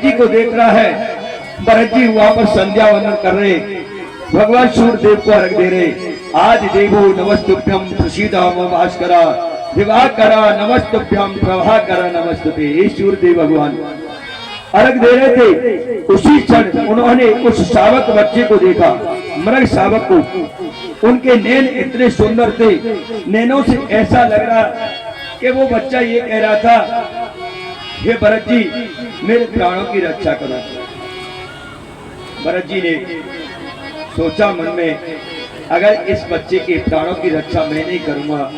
भरत जी को देख रहा है। भरत जी वहां पर संध्या वंदन कर रहे, भगवान सूर्यदेव को अर्घ दे रहे। आदि देवो नमस्तुभ्यं प्रसीदा मम भास्करा दिवाकरा नमस्तुभ्यं प्रभाकरा नमस्तुते। ये सूर्यदेव भगवान अर्घ दे रहे थे। उसी क्षण उन्होंने उस शावक बच्चे को देखा, मृग शावक को। उनके नैन इतने सुंदर थे, नैनों से ऐसा लग रहा कि वो बच्चा ये कह रहा था, हे भरत जी मेरे प्राणों की रक्षा करो। भरत जी ने सोचा मन में, अगर इस बच्चे के प्राणों की रक्षा मैं नहीं करूंगा,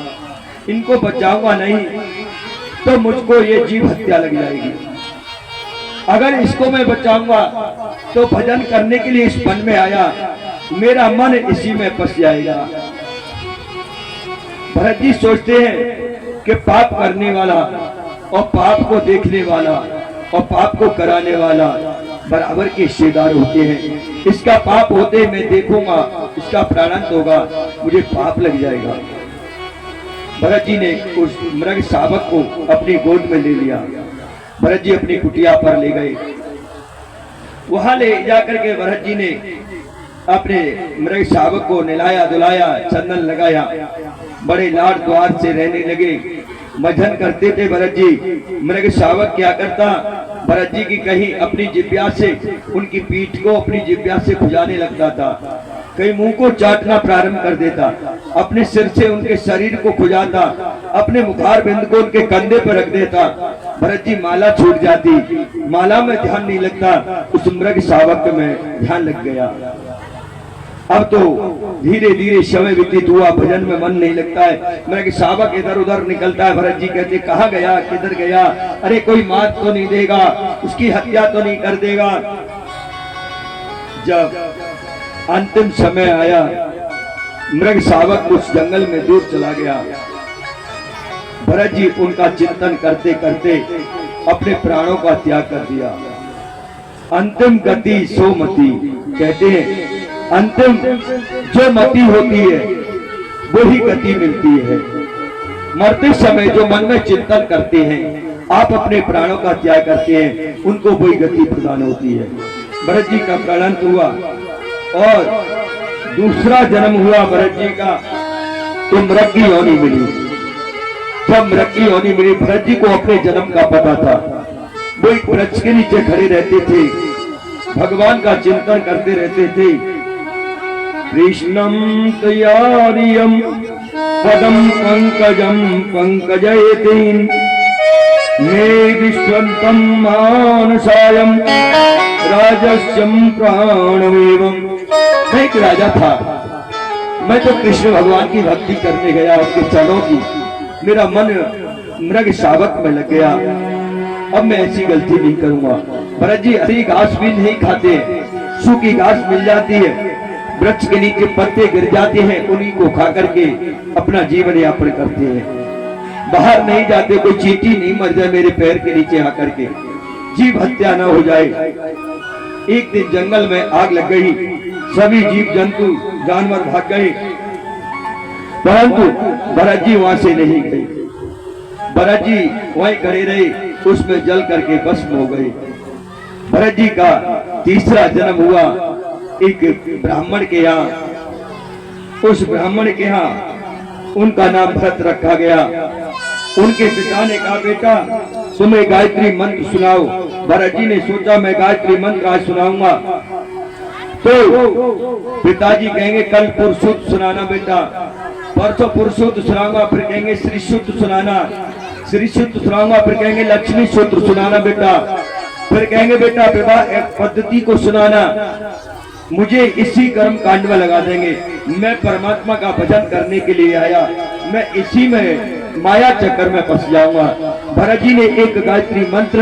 इनको बचाऊंगा नहीं, तो मुझको ये जीव हत्या लग जाएगी। अगर इसको मैं बचाऊंगा तो भजन करने के लिए इस वन में आया, मेरा मन इसी में फंस जाएगा। भरत जी सोचते हैं कि पाप करने वाला और पाप को देखने वाला और पाप को कराने वाला बराबर के हिस्सेदार होते हैं। इसका पाप होते मैं देखूंगा, इसका प्राणांत होगा, मुझे पाप लग जाएगा। भरत जी ने उस मृग शावक को अपनी गोद में ले लिया। भरत जी अपनी कुटिया पर ले गए। वहां ले जाकर के भरत जी ने अपने मृग शावक को नहलाया धुलाया, चंदन लगाया, बड़े लाड द्वार से रहने लगे। मजन करते थे भरत जी। मृग शावक क्या करता, भरत जी की कहीं अपनी जिब्या से उनकी पीठ को अपनी जिब्या से खुजाने लगता था, कहीं मुंह को चाटना प्रारंभ कर देता, अपने सिर से उनके शरीर को खुजाता, अपने मुखार बिंद को उनके कंधे पर रख देता। भरत जी माला छूट जाती, माला में ध्यान नहीं लगता, उस मृग शावक में ध्यान लग गया। अब तो धीरे धीरे समय व्यतीत हुआ, भजन में मन नहीं लगता है। मृग शावक इधर उधर निकलता है। भरत जी कहते कहाँ गया, किधर गया, अरे कोई मार तो नहीं देगा, उसकी हत्या तो नहीं कर देगा। जब अंतिम समय आया, मृग शावक उस जंगल में दूर चला गया। भरत जी उनका चिंतन करते करते अपने प्राणों का त्याग कर दिया। अंतिम गति सो मति, कहते हैं अंतिम जो मति होती है वही गति मिलती है। मरते समय जो मन में चिंतन करते हैं, आप अपने प्राणों का त्याग करते हैं, उनको वही गति प्रदान होती है। भरत जी का प्राणांत हुआ और दूसरा जन्म हुआ भरत जी का, तो मृग की योनि मिली। जब मृग की योनि मिली, भरत जी को अपने जन्म का पता था। वो एक वृक्ष के नीचे खड़े रहते थे, भगवान का चिंतन करते रहते थे। कृष्णं तयारियं पदं पंकजं पंकजयति मे विश्वन्तं मानसायं राजस्यं प्राणमेवं। मैं एक राजा था, मैं तो कृष्ण भगवान की भक्ति करने गया, उनके चरणों की, मेरा मन मृग शावक में लग गया। अब मैं ऐसी गलती नहीं करूंगा। भरत जी हरी घास भी नहीं खाते, सूखी घास मिल जाती है, वृक्ष के नीचे पत्ते गिर जाते हैं, उन्हीं को खा करके अपना जीवन यापन करते हैं। बाहर नहीं जाते, कोई चींटी नहीं मर जाए मेरे पैर के नीचे आकर के, जीव हत्या न हो जाए। एक दिन जंगल में आग लग गई, सभी जीव जंतु जानवर भाग गए, परंतु भरत जी वहां से नहीं गए। भरत जी वहीं खड़े रहे, उसमें जल करके भस्म हो गए। भरत जी का तीसरा जन्म हुआ एक ब्राह्मण के यहाँ। उस ब्राह्मण के यहाँ उनका नाम भरत रखा गया। उनके पिता ने कहा, बेटा तुम्हें गायत्री मंत्र सुनाओ। भरत जी ने सोचा मैं गायत्री मंत्र आज सुनाऊंगा, तो पिताजी कहेंगे कल पुरुषोत्त सुनाना बेटा, परसों पुरुषोत्त सुनाऊंगा, फिर कहेंगे श्री शुद्ध सुनाना, श्री शुद्ध सुनाऊंगा, फिर कहेंगे लक्ष्मी सूत्र सुनाना बेटा, फिर कहेंगे बेटा विवाह पद्धति को सुनाना। मुझे इसी कर्म कांड में लगा देंगे। मैं परमात्मा का भजन करने के लिए आया, मैं इसी में माया चक्कर में फंस जाऊंगा। भरत जी ने एक गायत्री मंत्र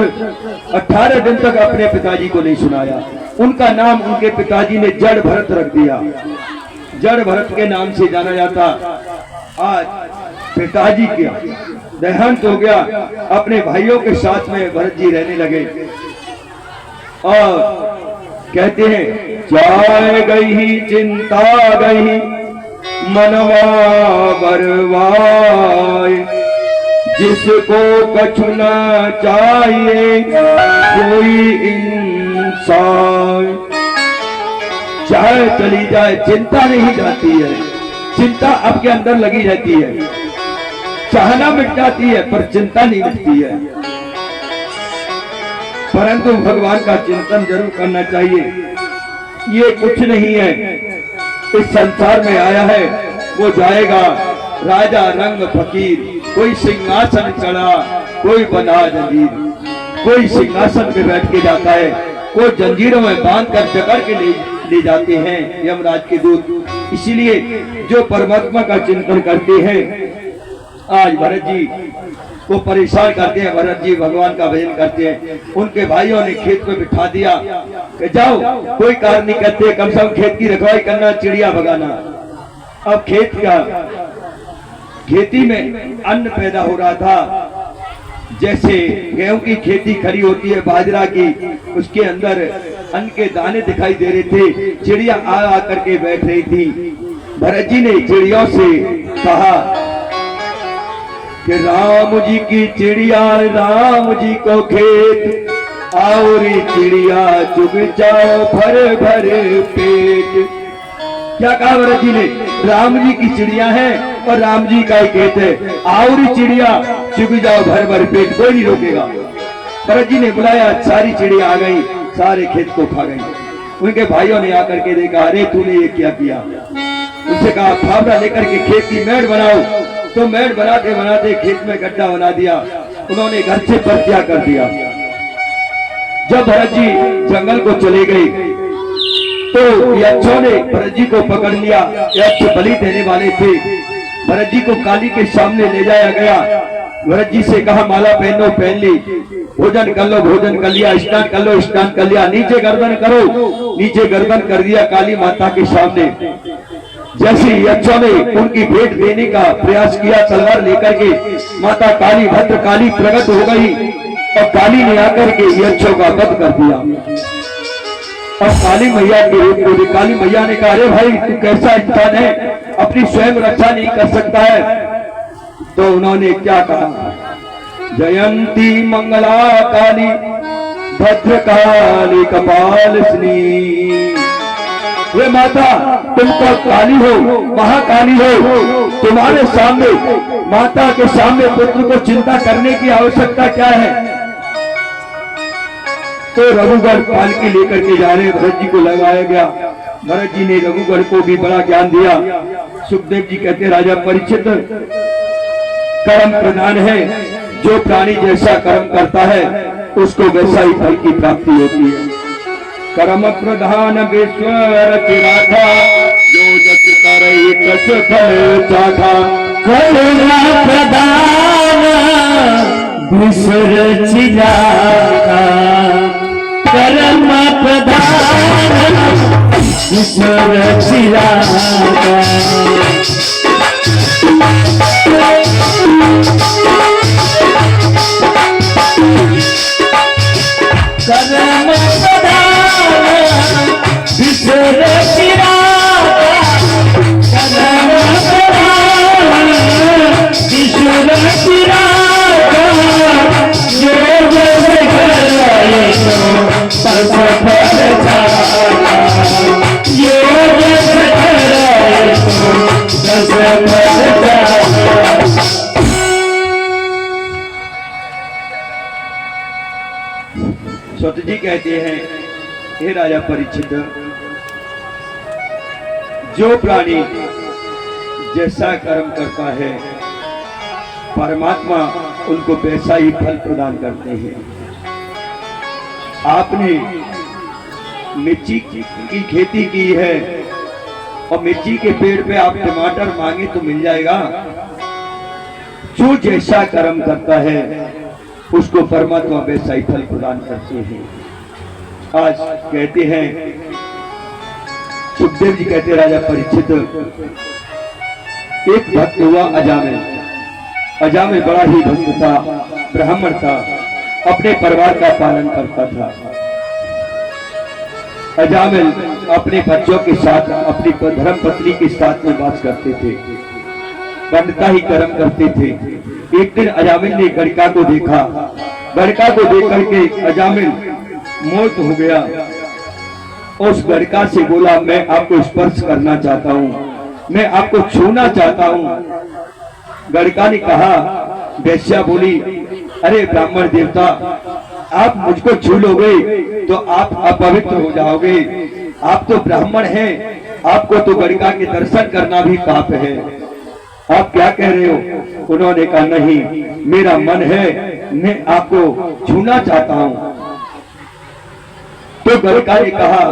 18 दिन तक अपने पिताजी को नहीं सुनाया। उनका नाम उनके पिताजी ने जड़ भरत रख दिया, जड़ भरत के नाम से जाना जाता। आज पिताजी का देहांत हो गया, अपने भाइयों के साथ में भरत जी रहने लगे और कहते हैं जाए गई चिंता गई मनवा बरवाए, जिसको कछु न चाहिए कोई इंसान, चाहे चली जाए चिंता नहीं जाती है, चिंता आपके अंदर लगी रहती है। चाहना मिट जाती है पर चिंता नहीं मिटती है। परंतु भगवान का चिंतन जरूर करना चाहिए। ये कुछ नहीं है, इस संसार में आया है वो जाएगा। राजा रंग फकीर, कोई सिंहासन चढ़ा कोई बंधा जंजीर, कोई सिंहासन पे बैठ के जाता है, कोई जंजीरों में बांध कर जकड़ के ले जाते हैं यमराज के दूत। इसीलिए जो परमात्मा का चिंतन करते हैं, आज भरत जी को परेशान करते हैं, भरत जी भगवान का भजन करते हैं। उनके भाइयों ने खेत में बिठा दिया कि जाओ, कोई कार्य नहीं करते, कम से कम खेत की रखवाली करना, चिड़िया भगाना। अब खेती में अन्न पैदा हो रहा था, जैसे गेहूं की खेती खड़ी होती है, बाजरा की, उसके अंदर अन्न के दाने दिखाई दे रहे थे। चिड़िया आ करके बैठ रही थी। भरत जी ने चिड़ियों से कहा कि राम जी की चिड़िया राम जी को खेत, आओ रे चिड़िया चुग जाओ भर भर पेट। क्या कहा भरत जी ने? राम जी की चिड़िया है और राम जी का ही खेत है, आओ रे चिड़िया चुग जाओ भर भर पेट, कोई नहीं रोकेगा। भरत जी ने बुलाया, सारी चिड़िया आ गई, सारे खेत को खा गई। उनके भाइयों ने आकर के देखा, अरे तूने ये क्या किया? उनसे कहा फावड़ा लेकर के खेत की मेड़ बनाओ। तो मेड़ बनाते बनाते खेत में गड्ढा बना दिया। उन्होंने घर से परित्याग कर दिया। जब भरत जी जंगल को चले गए तो यक्षों ने भरत जी को पकड़ लिया। यक्ष बलि देने वाले थे। भरत जी को काली के सामने ले जाया गया। भरत जी से कहा माला पहनो, पहन ली। भोजन कर लो, भोजन कर लिया। स्नान कर लो, स्नान कर लिया। नीचे गर्दन करो, नीचे गर्दन कर दिया काली माता के सामने। जैसे यक्षों ने उनकी भेंट देने का प्रयास किया, तलवार लेकर के माता काली भद्र काली प्रकट हो गई और काली ने आकर के यक्षों का वध कर दिया। और काली मैया के रूप में काली मैया ने कहा, अरे भाई तू कैसा इंसान है, अपनी स्वयं रक्षा नहीं कर सकता है? तो उन्होंने क्या कहा, जयंती मंगला काली भद्र काली कपालिनी। वे माता तुम तो काली हो, महाकाली हो, तुम्हारे सामने माता के सामने पुत्र को चिंता करने की आवश्यकता क्या है? तो रघुगढ़ पालकी लेकर के जा रहे भरत जी को लगाया गया। भरत जी ने रघुगढ़ को भी बड़ा ज्ञान दिया। सुखदेव जी कहते राजा परीक्षित, कर्म प्रधान है, जो प्राणी जैसा कर्म करता है उसको वैसा ही फल की प्राप्ति होती है। कर्म प्रधान विश्वर राधा, जो जस करे कस फल चाखा। कर्म प्रधान विश्वर राधा, कर्म प्रधान विश्वर राधा। सत जी कहते हैं, हे राजा परीक्षित, जो प्राणी जैसा कर्म करता है परमात्मा उनको वैसा ही फल प्रदान करते हैं। आपने मिर्ची की खेती की है और मिर्ची के पेड़ पे आप टमाटर मांगे तो मिल जाएगा। जो जैसा कर्म करता है उसको परमात्मा वैसा ही फल प्रदान करते हैं। आज कहते हैं, सुखदेव जी कहते राजा परीक्षित, एक भक्त हुआ अजामिल। अजामिल बड़ा ही भक्त था, ब्राह्मण था, अपने परिवार का पालन करता था। अजामिल अपने बच्चों के साथ, अपनी धर्म पत्नी के साथ में वास करते थे, पंडिता ही कर्म करते थे। एक दिन अजामिल ने गड़का को देखा। गड़का को देख करके अजामिल मोहित हो गया। उस गड़का से बोला, मैं आपको स्पर्श करना चाहता हूँ, मैं आपको छूना चाहता हूँ। गड़का ने कहा, वेश्या बोली, अरे ब्राह्मण देवता, आप मुझको छू लोगे तो आप अपवित्र हो जाओगे, आप तो ब्राह्मण हैं, आपको तो गड़का के दर्शन करना भी पाप है, आप क्या कह रहे हो? उन्होंने कहा, नहीं, मेरा मन है, मैं आपको छूना चाहता हूं। तो गड़का ने कहा,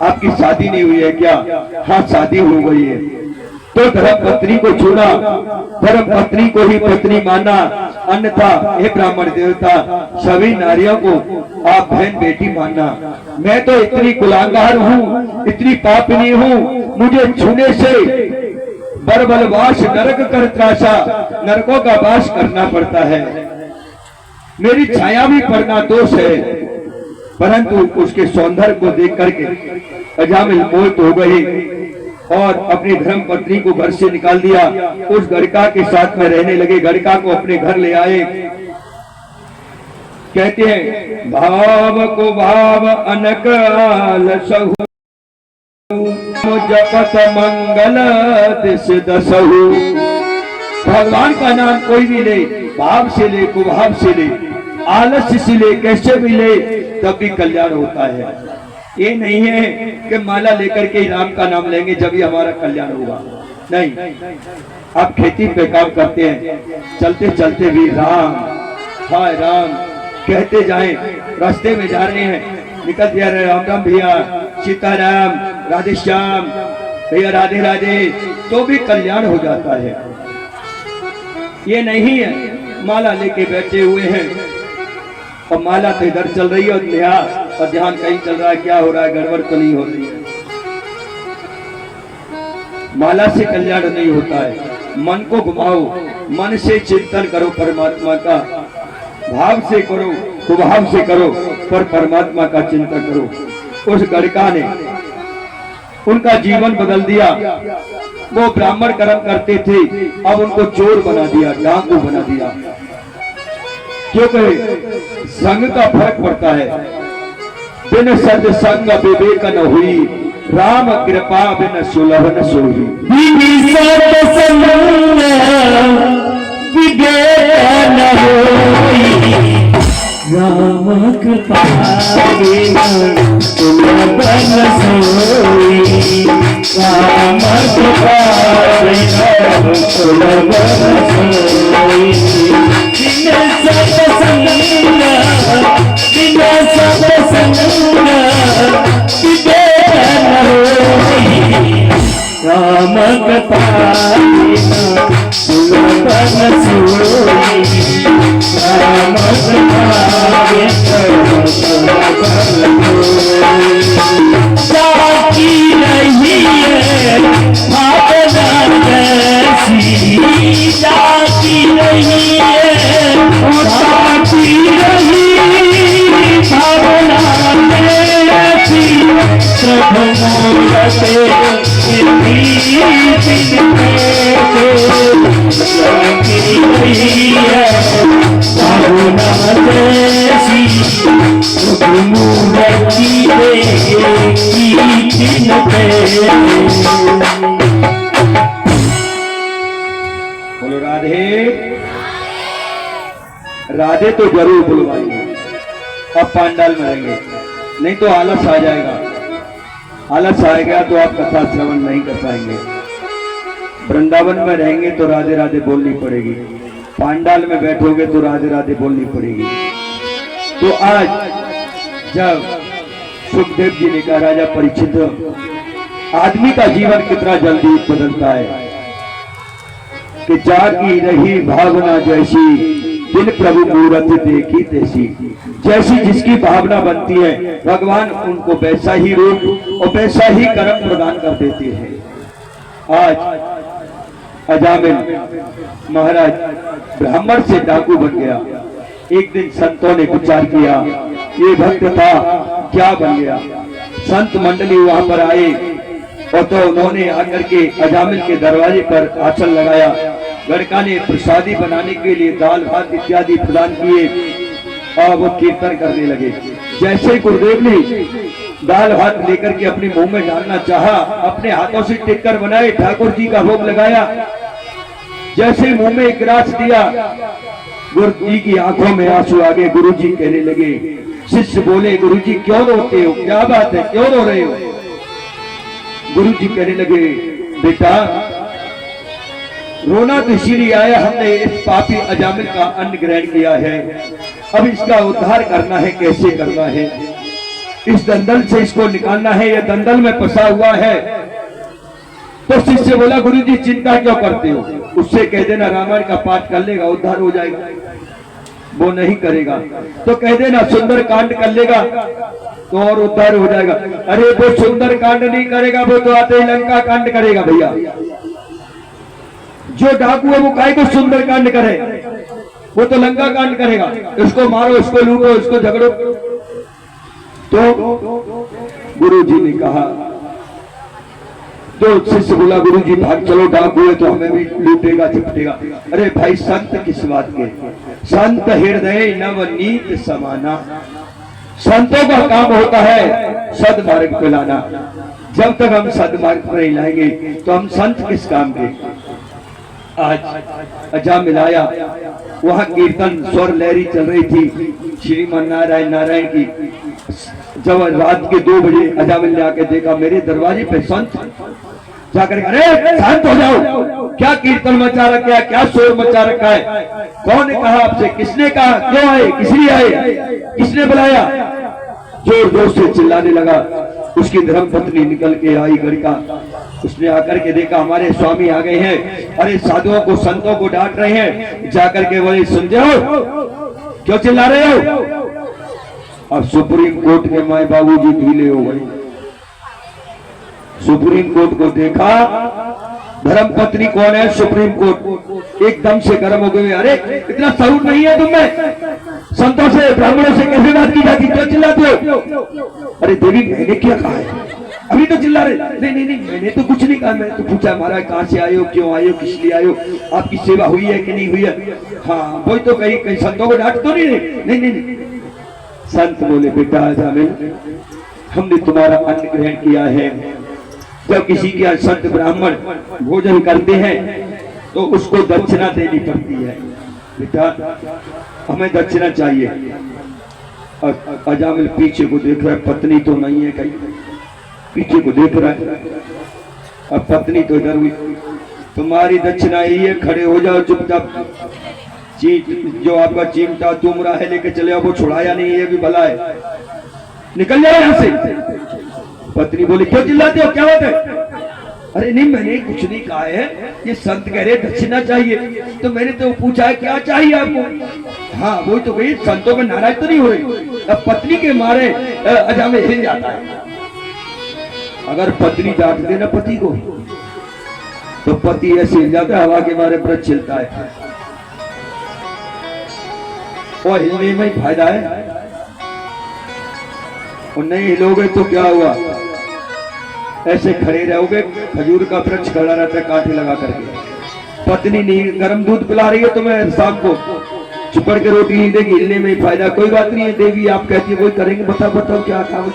आपकी शादी नहीं हुई है क्या? हाँ, शादी हो गई है। तो धर्म पत्नी को छूना, धर्म पत्नी को ही पत्नी माना, अन्यथा हे ब्राह्मण देवता, सभी नारियों को आप बहन बेटी मानना। मैं तो इतनी कुलांगार हूँ, इतनी पापिनी हूँ, मुझे छूने से बरबलवास नरक कर त्रासा, नरकों का वास करना पड़ता है, मेरी छाया भी पड़ना दोष है। परंतु उसके सौंदर्य को देख करके अजामिल मोहित हो गई और अपनी धर्म पत्नी को घर से निकाल दिया। उस गड़का के साथ में रहने लगे। गड़का को अपने घर ले आए। कहते हैं, भाव को भाव अनकाल सहु, जपत मंगल दिस दसहु। भगवान का नाम कोई भी ले, भाव से ले, कुभाव से ले, आलस्य से ले, कैसे भी ले, तब भी कल्याण होता है। ये नहीं है कि माला लेकर के राम का नाम लेंगे जब ही हमारा कल्याण होगा, नहीं। आप खेती पे काम करते हैं, चलते चलते भी राम, हाय राम कहते जाएं, रास्ते में जा रहे हैं, निकल दिया राम राम भैया, सीताराम, राधे श्याम भैया, राधे राधे, तो भी कल्याण हो जाता है। ये नहीं है माला लेके बैठे हुए हैं और माला तो इधर चल रही है और ध्यान कहीं चल रहा है, क्या हो रहा है, गड़बड़ तो नहीं हो रही है। माला से कल्याण नहीं होता है। मन को घुमाओ, मन से चिंतन करो परमात्मा का, भाव से करो, कुभाव से करो, पर परमात्मा का चिंतन करो। उस गड़का ने उनका जीवन बदल दिया। वो ब्राह्मण कर्म करते थे, अब उनको चोर बना दिया, डाकू बना दिया। क्योंकि संग का फर्क पड़ता है। बिन सत्संग विवेक न हुई, राम कृपा बिन सुलभ न सोई। बिन सत्संग विवेक न होई, राम कृपा बिन सुलभ न सोई। राम कृपा बिन सुलभ न सोई। बिन सत्संग बिन सत्संग विवेक न होई, राम कृपा बिन सुलभ न सोई। राम कृपा बिन सुलभ न सोई। जाकी नहीं है भावना जैसी, जाकी नहीं है, जाकी नहीं भावना जैसी। प्रभु मूरते जाकी नहीं है भावना जैसी। प्रभु मूरती बोलो राधे राधे। तो जरूर बुलवाएंगे, अब पांडाल में रहेंगे, नहीं तो आलस आ जाएगा। आलस आएगा तो आप कथा श्रवण नहीं कर पाएंगे। वृंदावन में रहेंगे तो राधे राधे बोलनी पड़ेगी, पांडाल में बैठोगे तो राधे राधे बोलनी पड़ेगी। तो आज जब सुखदेव जी ने कहा, राजा परीक्षित, आदमी का जीवन कितना जल्दी बदलता है कि जागी रही भावना जैसी, दिन प्रभु मूरत देखी तैसी। जैसी जिसकी भावना बनती है, भगवान उनको वैसा ही रूप और वैसा ही कर्म प्रदान कर देते हैं। आज अजामिल महाराज ब्राह्मण से डाकू बन गया। एक दिन संतों ने विचार किया, ये भक्त था, क्या बन गया। संत मंडली वहां पर आए और तो उन्होंने आकर के अजामिल के दरवाजे पर आसन लगाया गणका ने प्रसादी बनाने के लिए दाल भात इत्यादि प्रदान किए और वो कीर्तन करने लगे। जैसे गुरुदेव ने दाल भात लेकर के अपने मुंह में डालना चाहा, अपने हाथों से टिक्कर बनाए, ठाकुर जी का भोग लगाया, जैसे मुंह में एक गिलास दिया, गुरु जी की आंखों में आंसू आ गए। गुरु जी कहने लगे, शिष्य बोले, गुरु जी क्यों रोते हो, क्या बात है, क्यों रो रहे हो? गुरु जी कहने लगे, बेटा रोना तो इसीलिए आया, हमने इस पापी अजामिल का अन्न ग्रहण किया है, अब इसका उद्धार करना है, कैसे करना है? इस दंदल से इसको निकालना है, यह दंदल में फंसा हुआ है। तो शिष्य बोला, गुरु जी चिंता क्यों करते हो, उससे कह देना रामायण का पाठ कर लेगा, उद्धार हो जाएगा। वो नहीं करेगा तो कह देना सुंदर कांड कर लेगा तो और उद्धार हो जाएगा। अरे वो सुंदर कांड नहीं करेगा, वो तो आते ही लंका कांड करेगा। भैया जो डाकू है वो काहे को सुंदर कांड करे, वो तो लंका कांड करेगा। इसको मारो, इसको लूटो, इसको झगड़ो। तो गुरु जी ने कहा, तो शिष्य बोला, गुरु जी भाग चलो, डाकू है तो हमें भी लूटेगा चिपटेगा। अरे भाई संत किस बात के, संत हृदय नवनीत समाना। संतों का काम होता है सदमार्ग पे लाना। जब तक हम सदमार्ग पर नहीं लाएंगे तो हम संत किस काम के। आज अजामिल आया, वहां कीर्तन स्वर लहरी चल रही थी श्रीमान नारायण नारायण की। जब रात के 2 बजे अजामिल ने आके देखा, मेरे दरवाजे पे संत जाकर, अरे शांत हो जाओ, क्या कीर्तन मचा रखा है, क्या शोर मचा रखा है, कौन ने कहा आपसे, किसने कहा, क्यों आए, किस लिए आए, किसने बुलाया? जोर जोर से चिल्लाने लगा। उसकी धर्मपत्नी निकल के आई गणका, उसने आकर के देखा हमारे स्वामी आ गए हैं, अरे साधुओं को संतों को डांट रहे हैं। जाकर के बोले, सुनते हो क्यों चिल्ला रहे हो? अब सुप्रीम कोर्ट के माए बाबूजी ढीले हो गए। सुप्रीम कोर्ट को देखा, धर्मपत्नी कौन है, सुप्रीम कोर्ट एकदम से गर्म हो गए। अरे इतना शऊर नहीं है तुम्हें, संतों से ब्राह्मणों से कैसे बात की जाती, क्यों चिल्लाते हो? अरे देवी मैंने क्या कहा है, अभी तो चिल्ला रहे। नहीं नहीं नहीं, मैंने तो कुछ नहीं कहा, मैंने तो पूछा महाराज कहाँ से आए हो, क्यों आए हो, किस लिए आए हो, आपकी सेवा हुई है कि नहीं हुई है? हाँ वही तो, कहीं कहीं संतों को डांट तो नहीं? नहीं। संत बोले, बेटा अजामिल, हमने तुम्हारा अन्न ग्रहण किया है। जब किसी के यहाँ संत ब्राह्मण भोजन करते हैं तो उसको दक्षिणा देनी पड़ती है। बेटा हमें दक्षिणा चाहिए। और अजामिल पीछे को देख रहा है, पत्नी तो नहीं है, कहीं पीछे को देख रहा है। अब पत्नी तो इधर हुई, तुम्हारी दक्षिणा यही है, खड़े हो जाओ चुपचाप। जो आपका चिमटा तुमरा है लेके चले आओ, वो छुड़ाया नहीं है, भी भला है, निकल जाओ यहाँ से। पत्नी बोली, क्यों चिल्लाते हो, क्या बात है? अरे नहीं मैंने कुछ नहीं कहा है, ये संत कह रहे दक्षिणा चाहिए, तो मैंने तो पूछा है क्या चाहिए आपको। हाँ वही तो गई, संतों में नाराज तो नहीं हो रही। अब पत्नी के मारे अजामिल हिल जाता है। अगर पत्नी डांट देना पति को तो पति ऐसे हिल जाता है, हवा के मारे व्रत छिलता है। और हिलने में ही फायदा है, और नहीं हिलोगे तो क्या हुआ, ऐसे खड़े रहोगे, खजूर का वृक्ष खड़ा रहता है कांटे लगा करके। पत्नी नहीं गर्म दूध पिला रही है तुम्हें, शाम को चुपड़ के रोटी नहीं देगी, हिलने में ही फायदा। कोई बात नहीं है देवी, आप कहती है वही करेंगे, बताओ क्या काम।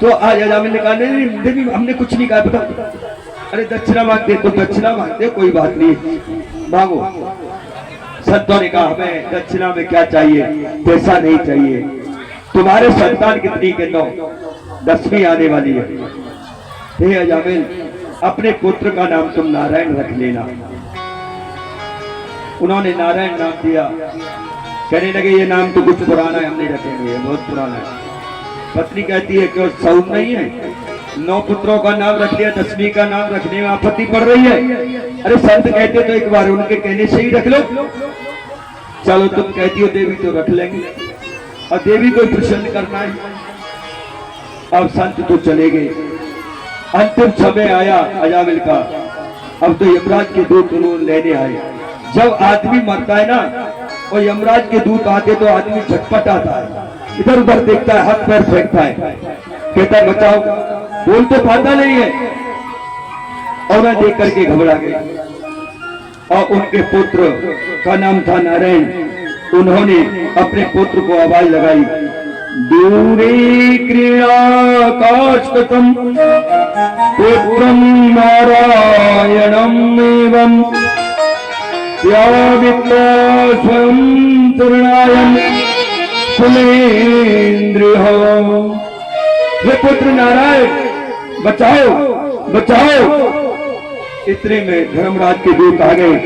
तो आज अजामिल ने कहा, नहीं देवी हमने कुछ नहीं कहा, बताओ। अरे दक्षिणा मांगते तो दक्षिणा मांगते, कोई बात नहीं मांगो। संतों ने कहा, हमें दक्षिणा में क्या चाहिए, पैसा नहीं चाहिए। तुम्हारे संतान कितनी के 9, 10वीं आने वाली है। हे अजामिल, अपने पुत्र का नाम तुम नारायण रख लेना। उन्होंने नारायण नाम दिया। कहने लगे, ये नाम तो कुछ पुराना है, हम नहीं रखेंगे, बहुत पुराना है। पत्नी कहती है, क्यों सऊर नहीं है? 9 पुत्रों का नाम रख लिया, 10वीं का नाम रखने में आपत्ति पड़ रही है? अरे संत कहते तो एक बार उनके कहने से ही रख लो। चलो तुम कहती हो देवी तो रख लेंगे, और देवी को प्रसन्न करना है। अब संत तो चले गए। अंतिम समय आया अजामिल का। अब तो यमराज के दूत उन्होंने लेने आए। जब आदमी मरता है ना, और यमराज के दूत आते तो आदमी झटपट आता है, इधर उधर देखता है, हाथ पैर फेंकता है, कहता है बचाओ, बोल तो पाता नहीं है। और मैं देख करके घबरा गई। और उनके पुत्र का नाम था नारायण। उन्होंने अपने पुत्र को आवाज लगाई, दूरे क्रीड़ाकाशकतम पुत्रम नारायणम एवं त्यावित्वा स्वयं तरुणायम कुलेन्द्रिय। हे पुत्र नारायण, बचाओ बचाओ। इतने में धर्मराज के दूत आ गए।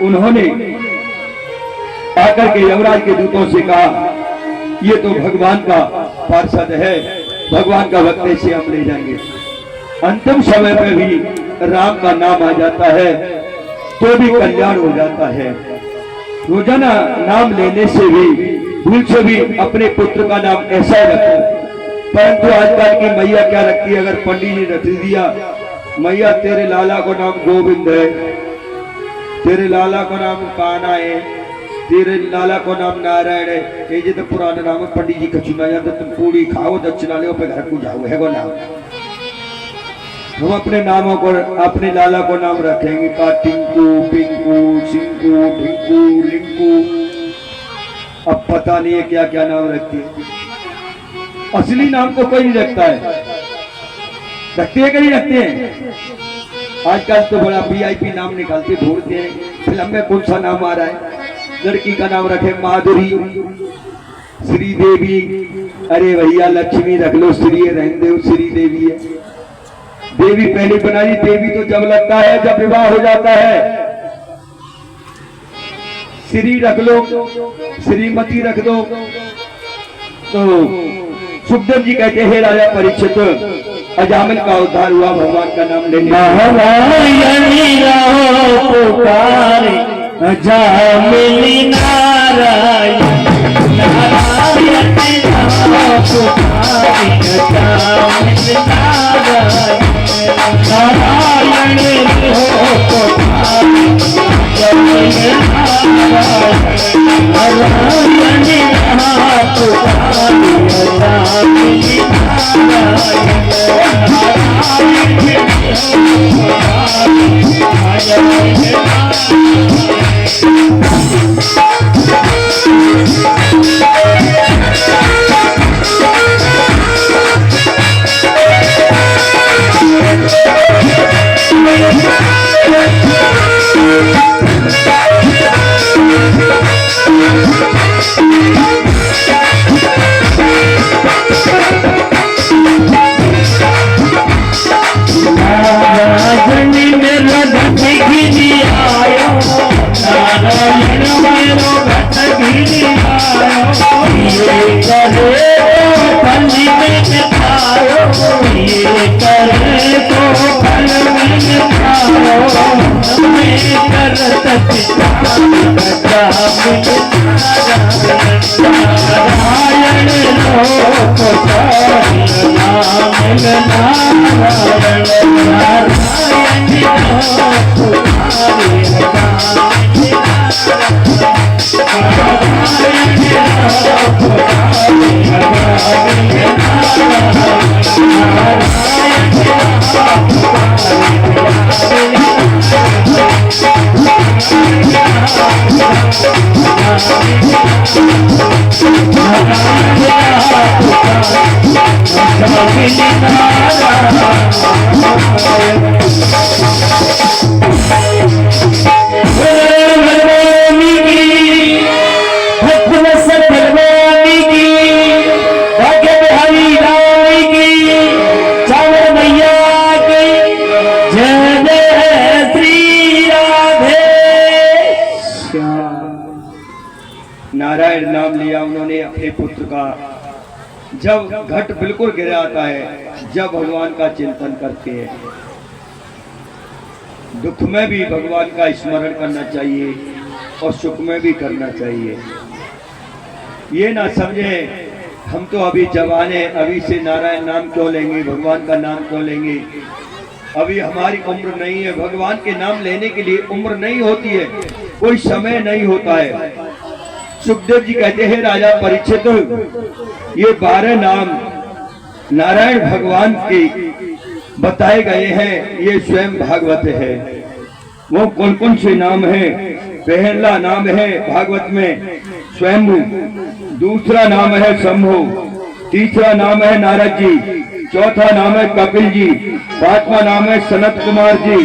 उन्होंने आकर के यमराज के दूतों से कहा, ये तो भगवान का पार्षद है, भगवान का भक्त, से हम ले जाएंगे। अंतिम समय में भी राम का नाम आ जाता है तो भी कल्याण हो जाता है। रोजाना नाम लेने से भी, भूल से भी अपने पुत्र का नाम ऐसा रखो। परंतु आजकल की मैया क्या रखती है, अगर पंडित ने रख दिया, मैया तेरे लाला को नाम गोविंद है, तेरे लाला को नाम कान्हा है, तेरे लाला को नाम नारायण है। ये जो तो पुराना नाम है, पंडित जी का चुना जाता, तुम पूरी खाओ, दक्षिणा लो, पे घर को जाओ, है वो नाम। हम अपने नामों को, अपने लाला को नाम रखेंगे का टिंकू, पिंकू, सिंकू, ढिंकू, लिंकू। अब पता नहीं है क्या क्या नाम रखती है। असली नाम को कोई नहीं रखता है, रखते हैं कि नहीं रखते हैं। आजकल तो बड़ा वीआईपी नाम निकालते ढूंढते हैं। फिल्म में कौन सा नाम आ रहा है, लड़की का नाम रखे माधुरी, श्रीदेवी। अरे भैया लक्ष्मी रख लो, श्री रहने दो, श्रीदेवी है। देवी पहले बनाई, देवी तो जब लगता है जब विवाह हो जाता है। श्री रख लो, श्रीमती रख दो। तो सुखदेव जी कहते हैं, राजा परीक्षित, अजामिल का उद्धार हुआ भगवान का नाम लेने। पुकारे अजामिल नारायण, नारायण पुकारे अजामिल नारायण, नारायण पुकारे अजामिल नारायण, नारायण पुकारे अजामिल नारायण नाम लिया उन्होंने अपने पुत्र का। जब घट बिल्कुल गिर आता है, जब भगवान का चिंतन करते हैं, दुख में भी भगवान का स्मरण करना चाहिए और सुख में भी करना चाहिए। ये ना समझे हम तो अभी जवान है, अभी से नारायण नाम क्यों लेंगे, भगवान का नाम क्यों लेंगे, अभी हमारी उम्र नहीं है। भगवान के नाम लेने के लिए उम्र नहीं होती है, कोई समय नहीं होता है। सुखदेव जी कहते हैं, राजा परीक्षित, ये 12 नाम नारायण भगवान के बताए गए हैं, ये स्वयं भागवत है। वो कौन से नाम है? पहला नाम है भागवत में स्वयंभू, दूसरा नाम है शंभु, तीसरा नाम है नारद जी, चौथा नाम है कपिल जी, पांचवा नाम है सनत कुमार जी,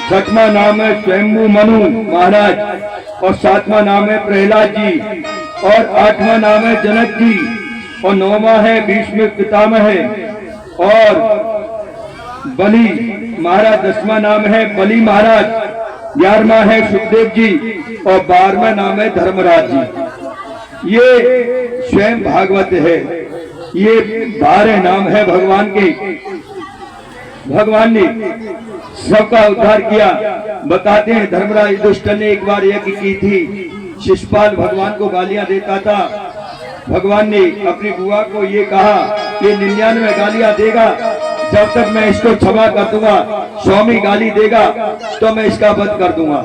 छठवां नाम है स्वयंभू मनु महाराज, और सातवां नाम है प्रहलाद जी, और आठवां नाम है जनक जी, और नौवां है भीष्म पितामह, और बलि महाराज 10वां नाम है बलि महाराज, 11वां है सुखदेव जी, और 12वां नाम है धर्मराज जी। ये स्वयं भागवत है। ये 12 नाम है भगवान के। भगवान ने सबका उद्धार किया। बताते हैं धर्मराज दुष्ट ने एक बार यज्ञ की थी। शिशुपाल भगवान को गालियां देता था। भगवान ने अपनी बुआ को ये कहा, ये 99 गालियां देगा, जब तक मैं इसको क्षमा कर दूंगा, 100वीं गाली देगा तो मैं इसका वध कर दूंगा।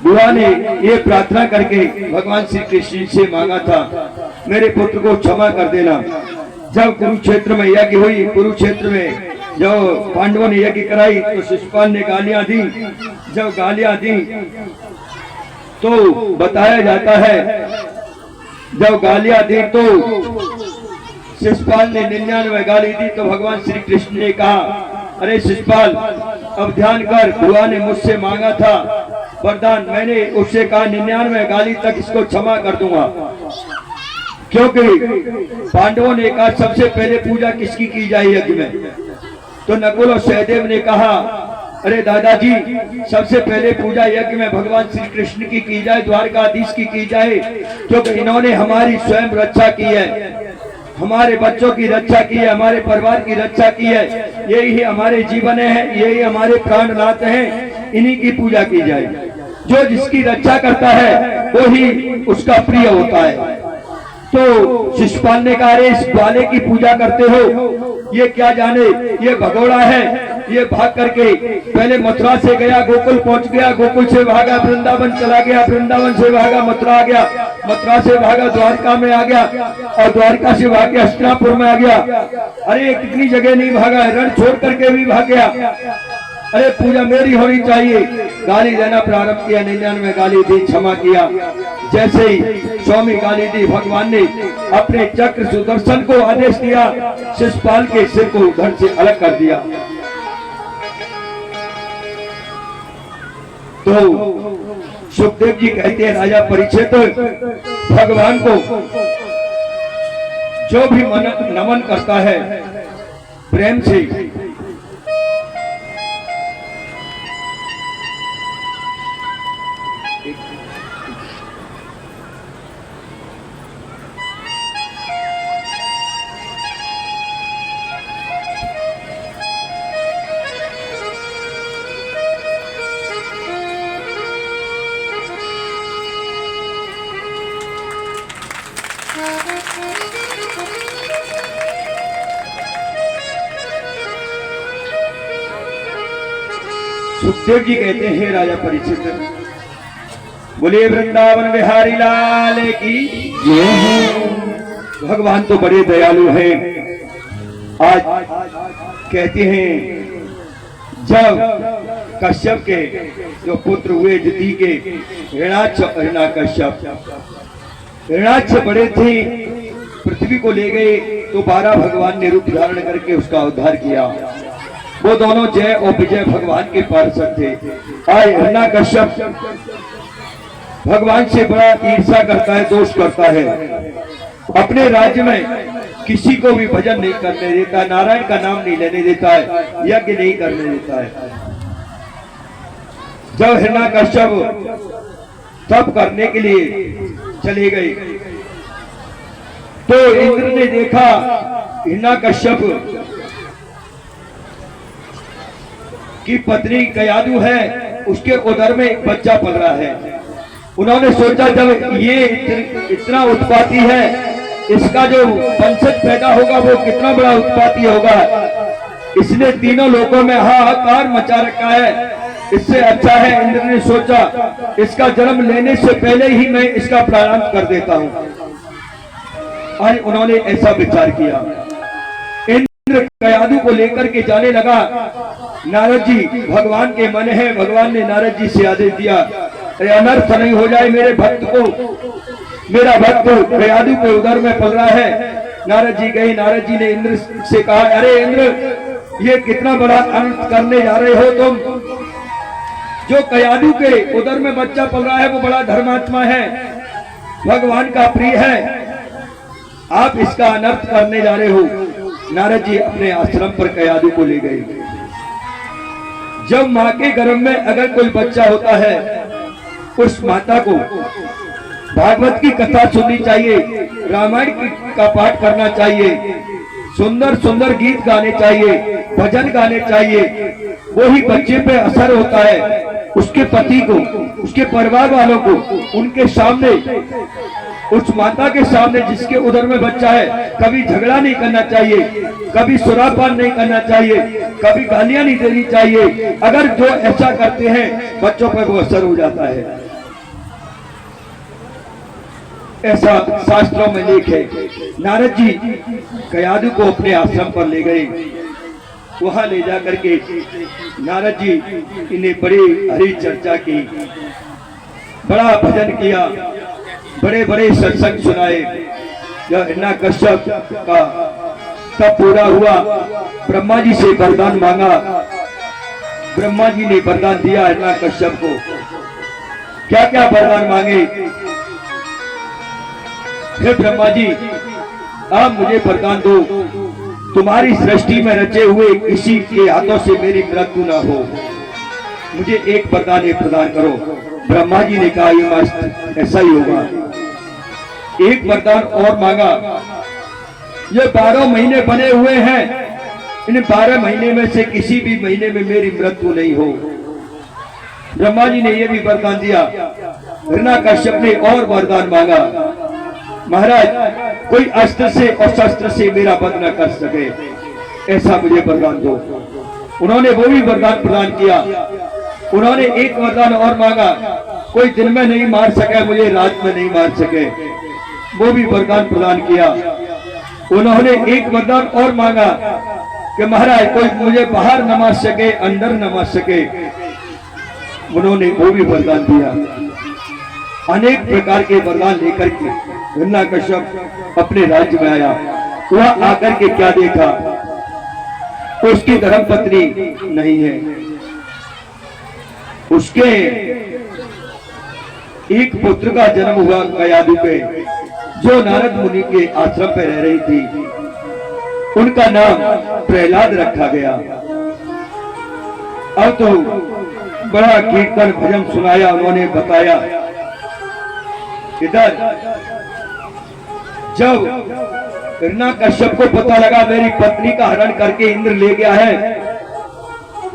बुआ ने ये प्रार्थना करके भगवान श्री कृष्ण से मांगा था, मेरे पुत्र को क्षमा कर देना। जब कुरुक्षेत्र में यज्ञ हुई, कुरुक्षेत्र में जब पांडवों ने यज्ञ कराई तो शिशुपाल ने गालियां दी। जब गालियां दी तो बताया जाता है, जब गालियां दी तो शिशुपाल ने 99 गाली दी तो भगवान श्री कृष्ण ने कहा, अरे शिशुपाल अब ध्यान कर, बुआ ने मुझसे मांगा था वरदान, मैंने उससे कहा 99 गाली तक इसको क्षमा कर दूंगा। क्योंकि पांडवों ने कहा सबसे पहले पूजा किसकी की जाए यज्ञ में, तो नकुल और सहदेव ने कहा, अरे दादाजी सबसे पहले पूजा यज्ञ में भगवान श्री कृष्ण की जाए, द्वारकाधीश की जाए, क्योंकि इन्होंने हमारी स्वयं रक्षा की है, हमारे बच्चों की रक्षा की है, हमारे परिवार की रक्षा की है, यही हमारे जीवन है, यही हमारे प्राणनाथ हैं, इन्हीं की पूजा की जाए। जो जिसकी रक्षा करता है वो ही उसका प्रिय होता है। तो शिशुपाल ने कहा, अरे इस ग्वाले की पूजा करते हो, ये क्या जाने ये भगोड़ा है, ये भाग करके पहले मथुरा से गया, गोकुल पहुंच गया, गोकुल से भागा वृंदावन चला गया, वृंदावन से भागा मथुरा आ गया, मथुरा से भागा द्वारका में आ गया, और द्वारका से भाग के हस्तिनापुर में आ गया। अरे कितनी जगह नहीं भागा, रण छोड़ करके भी भाग गया। अरे पूजा मेरी होनी चाहिए, गाली देना प्रारंभ किया, 99 गाली दी, क्षमा किया। जैसे ही 100वीं गाली दी, भगवान ने अपने चक्र सुदर्शन को आदेश दिया, शिशुपाल के सिर को धड़ से अलग कर दिया। तो सुखदेव जी कहते हैं, राजा परीक्षित भगवान को जो भी नमन करता है प्रेम से, सुखदेव जी कहते हैं, राजा परीक्षित बोले वृंदावन बिहारी लाल की जय। भगवान तो बड़े दयालु हैं। आज कहते हैं जब कश्यप के जो पुत्र हुए दिति के, हिरण्याक्ष बड़े थे, पृथ्वी को ले गए तो 12 भगवान ने रूप धारण करके उसका उद्धार किया। वो दोनों जय और विजय भगवान के पार्षद थे। आज हिरण्याकश्यप भगवान से बड़ा ईर्ष्या करता है, दोष करता है, अपने राज्य में किसी को भी भजन नहीं करने देता, नारायण का नाम नहीं लेने देता है, यज्ञ नहीं करने देता है। जब हिरण्याकश्यप तप करने के लिए चले गए तो इंद्र ने देखा हिरण्याकश्यप की पत्नी कयादु है, उसके उदर में एक बच्चा पल रहा है। उन्होंने सोचा जब ये इतना उत्पाती है, इसका जो वंशज पैदा होगा वो कितना बड़ा उत्पाती होगा। इसने तीनों लोगों में हाहाकार मचा रखा है, इससे अच्छा है, इंद्र ने सोचा, इसका जन्म लेने से पहले ही मैं इसका प्रारंभ कर देता हूं। आज उन्होंने ऐसा विचार किया। इंद्र कयादु को लेकर के जाने लगा नारद जी भगवान के मन है। भगवान ने नारद जी से आदेश दिया, अरे अनर्थ नहीं हो जाए मेरे भक्त को, मेरा भक्त कयादू के उदर में पल रहा है। नारद जी गए। नारद जी ने इंद्र से कहा, अरे इंद्र, ये कितना बड़ा अनर्थ करने जा रहे हो तुम। जो कयादू के उदर में बच्चा पल रहा है वो बड़ा धर्मात्मा है, भगवान का प्रिय है, आप इसका अनर्थ करने जा रहे हो। नारद जी अपने आश्रम पर कयादू को ले गए। जब माँ के गर्भ में अगर कोई बच्चा होता है, उस माता को भागवत की कथा सुननी चाहिए, रामायण का पाठ करना चाहिए, सुंदर सुंदर गीत गाने चाहिए, भजन गाने चाहिए। वही बच्चे पे असर होता है, उसके पति को, उसके परिवार वालों को, उनके सामने, उस माता के सामने जिसके उदर में बच्चा है, कभी झगड़ा नहीं करना चाहिए, कभी सुरापान नहीं करना चाहिए, कभी गालियां नहीं देनी चाहिए। अगर जो ऐसा करते हैं बच्चों पर वो असर हो जाता है, ऐसा शास्त्रों में लेख है। नारद जी कयादू को अपने आश्रम पर ले गए। वहां ले जाकर के नारद जी इन्हें बड़ी हरी चर्चा की, बड़ा भजन किया, बड़े बड़े सत्संग सुनाए। जब हिरण्यकश्यप का तब पूरा हुआ, ब्रह्मा जी से वरदान मांगा, ब्रह्मा जी ने वरदान दिया हिरण्यकश्यप को। क्या क्या वरदान मांगे? हे ब्रह्मा जी, आप मुझे वरदान दो, तुम्हारी सृष्टि में रचे हुए किसी के हाथों से मेरी मृत्यु ना हो, मुझे एक वरदान प्रदान करो। ब्रह्मा जी ने कहा, ये मस्त, ऐसा ही होगा। एक वरदान और मांगा। ये 12 महीने बने हुए हैं, इन 12 महीने में से किसी भी महीने में मेरी मृत्यु नहीं हो। ब्रह्मा जी ने यह भी वरदान दिया। हिरण्यकश्यप ने और वरदान मांगा, महाराज कोई अस्त्र से और शस्त्र से मेरा वध न कर सके, ऐसा मुझे वरदान दो। उन्होंने वो भी वरदान प्रदान किया। उन्होंने एक वरदान और मांगा, कोई दिन में नहीं मार सके मुझे, रात में नहीं मार सके, वो भी वरदान प्रदान किया। उन्होंने एक वरदान और मांगा कि महाराज कोई मुझे बाहर न मार सके, अंदर न मार सके, उन्होंने वो भी वरदान दिया। अनेक प्रकार के वरदान लेकर के हिरण्यकश्यप अपने राज्य में आया। वह आकर के क्या देखा, उसकी धर्मपत्नी नहीं है, उसके एक पुत्र का जन्म हुआ कयादू पे, जो नारद मुनि के आश्रम पे रह रही थी। उनका नाम प्रहलाद रखा गया। अब तो बड़ा कीर्तन भजन सुनाया, उन्होंने बताया। इधर जब हिरण्यकश्यप को पता लगा मेरी पत्नी का हरण करके इंद्र ले गया है,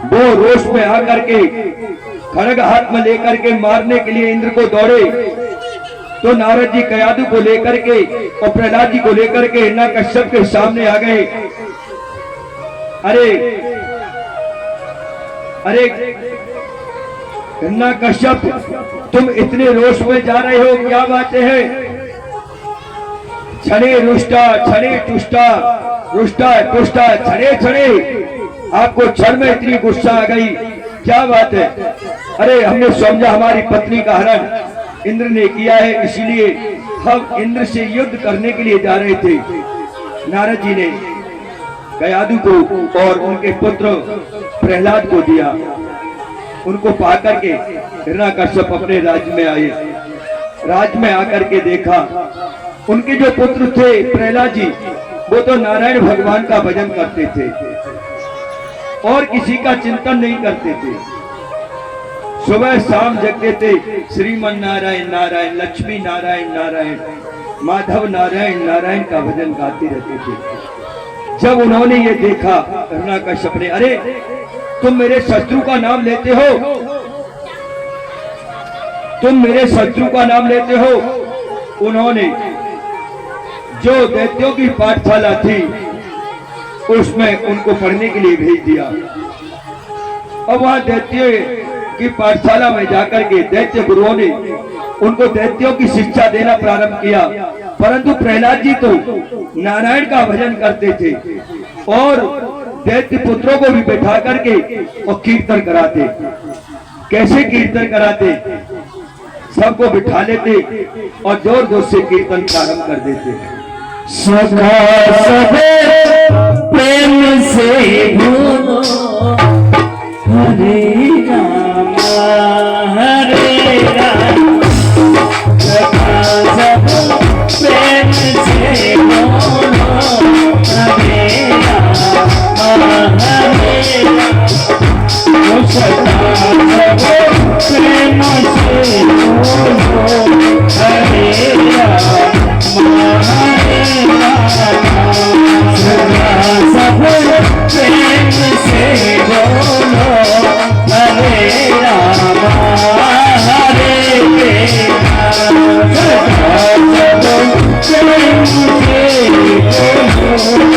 वो रोष में आकर के खड्ग हाथ में लेकर के मारने के लिए इंद्र को दौड़े। तो नारद जी कयादू को लेकर के और प्रहलाद जी को लेकर के हिरण्यकश्यप के सामने आ गए। अरे अरे हिरण्यकश्यप, तुम इतने रोष में जा रहे हो, क्या बातें हैं? छड़े रुष्टा, छड़े टुष्टा, रुष्टा टुष्टा, छड़े छड़े, आपको क्षण में इतनी गुस्सा आ गई, क्या बात है? अरे हमने समझा हमारी पत्नी का हरण इंद्र ने किया है, इसलिए हम इंद्र से युद्ध करने के लिए जा रहे थे। नारद जी ने कयादू को और उनके पुत्र प्रहलाद को दिया। उनको पाकर के हिरण्यकश्यप अपने राज्य में आए। राज्य में आकर के देखा, उनके जो पुत्र थे प्रहलाद जी, वो तो नारायण भगवान का भजन करते थे और किसी का चिंतन नहीं करते थे। सुबह शाम जगते थे, श्रीमन नारायण नारायण, लक्ष्मी नारायण नारायण, माधव नारायण नारायण का भजन गाते रहते थे। जब उन्होंने ये देखा हिरण्यकश्यप ने, अरे तुम मेरे शत्रु का नाम लेते हो, तुम मेरे शत्रु का नाम लेते हो। उन्होंने जो दैत्यों की पाठशाला थी उसमें उनको पढ़ने के लिए भेज दिया। अब वहां दैत्य की पाठशाला में जाकर के दैत्य गुरुओं ने उनको दैत्यों की शिक्षा देना प्रारंभ किया। परंतु प्रहलाद जी तो नारायण का भजन करते थे और दैत्य पुत्रों को भी बैठा करके और कीर्तन कराते। कैसे कीर्तन कराते? सबको बिठा लेते और जोर जोर से कीर्तन प्रारंभ कर देते। सखा सब प्रेम से बोलो हरे राम हरे राम। सखा सब प्रेम से बोलो हरे राम हरे राम। सखा सब प्रेम से बोलो हरे राम हरे राम। सब प्रेम से बोलो हरे राम हरे राम। सब प्रेम से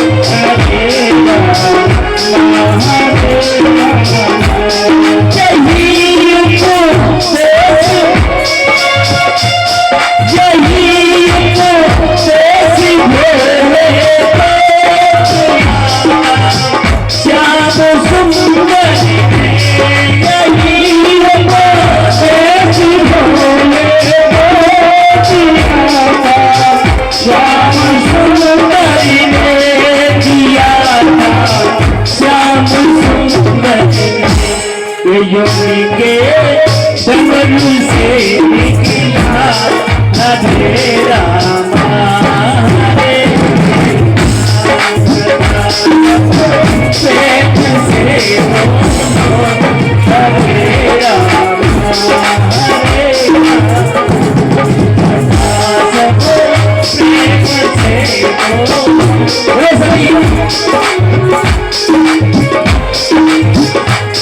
बोलो हरे राम हरे राम। योगी के डमरू से निकला हरे राम हरे पेट से बोलो हरे राम हरे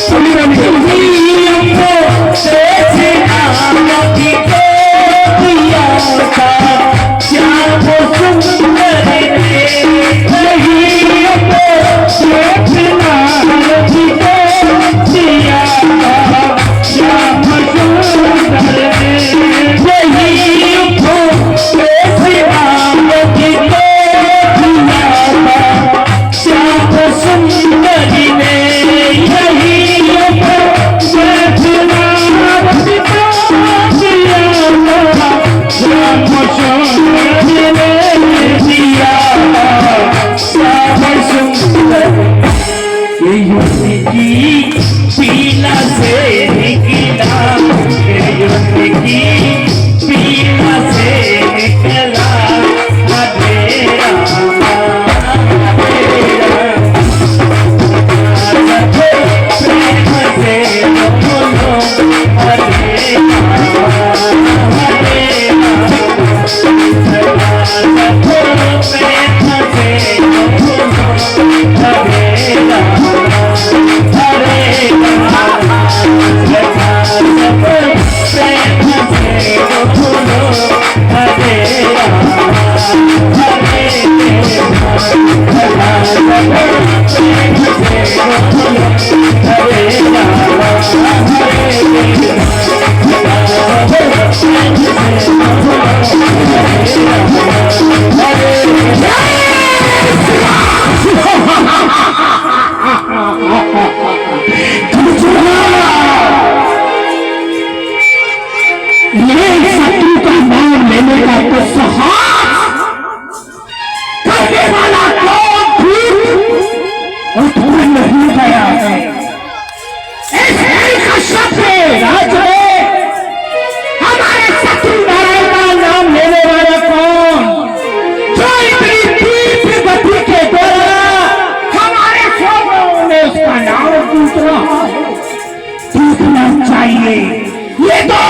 सब प्रेम से पीला से निकला पीला से निकला हरे राम हरे राम। प्रेम से बोलो हरे राम हरे राम। प्रेम से बोलो हरे राम शत्रु का नाम लेने का तो साहस करने वाला कौन उत्पन्न नहीं गया है। का शब्द राज में हमारे शत्रु नारायण का नाम लेने वाला कौन? जो इतनी तीव्र गति के द्वारा हमारे शत्रुओं ने उसका नाम टूटना चाहिए। ये तो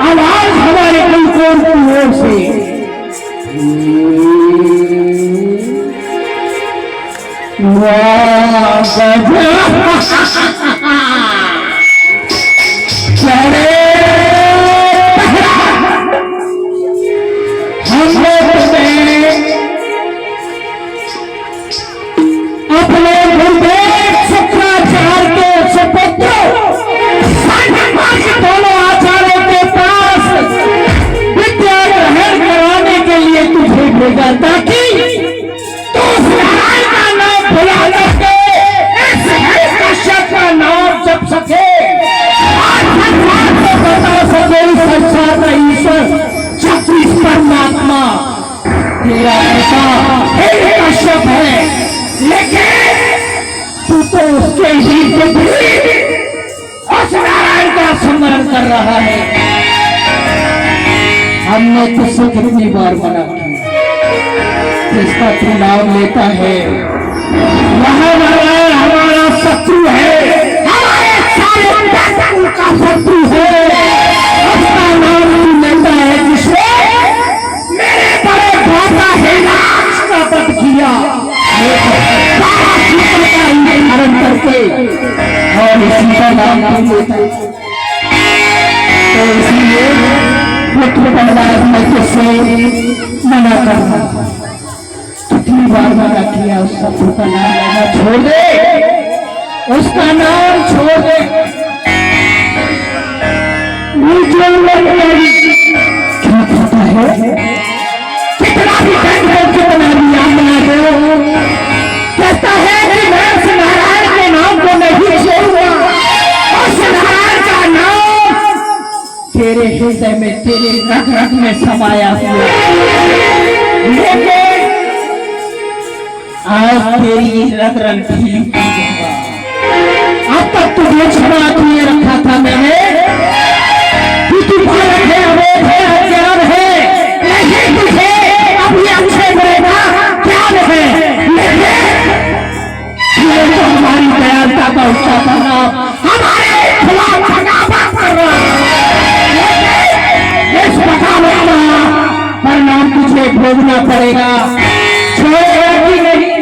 आवाज हमारे कुलकोर की ओर से हम लोग अपने गुरुदेव शुक्राचार्य के सुपुत्र दोनों आचार्यों के पास विद्या ग्रहण कराने के लिए तुझे भेजा ताकि तू नारायण का नाम भुला करके मेरा पिता कश्यप है, लेकिन तू तो उसके ही उस नारायण का स्मरण कर रहा है। हमने तुझसे कितनी बार मना किया, जिसका तू नाम लेता है वह नारायण हमारा शत्रु है, हमारे सारे कुल का शत्रु है। उसका नाम तू लेता है जिसने मेरे बड़े भ्राता हिरण्याक्ष का वध किया, धारण करके, और इसी का नाम तू लेता है। तो इसलिए पुत्र बलराज मैं तुझसे मना करता, कितनी बार मना किया, उस शत्रु का नाम लेना छोड़ दे, उसका नाम छोड़ दे। मुझे क्या पता है, कितना भी धन हो, कितना भी आमना हो, कहता है कि मैं उस नारायण के नाम को नहीं छोड़ूंगा। उस नारायण का नाम तेरे हृदय में, तेरे रग रग में समाया हुआ, लेकिन आज तेरी रग रग ढीली कर दूंगा। अब तक तुझे क्षमा किए रखा था मैंने कि तू बालक है, अबोध है, अज्ञान है, लेकिन तुझे अभी अच्छे बनेगा ज्ञान है, लेकिन तो हमारी दयालुता का उसका बना हमारे खिलाफ बगावत कर रहा है। इस बगावत का परिणाम तुझे भोगना पड़ेगा, छोड़ेगा कि नहीं?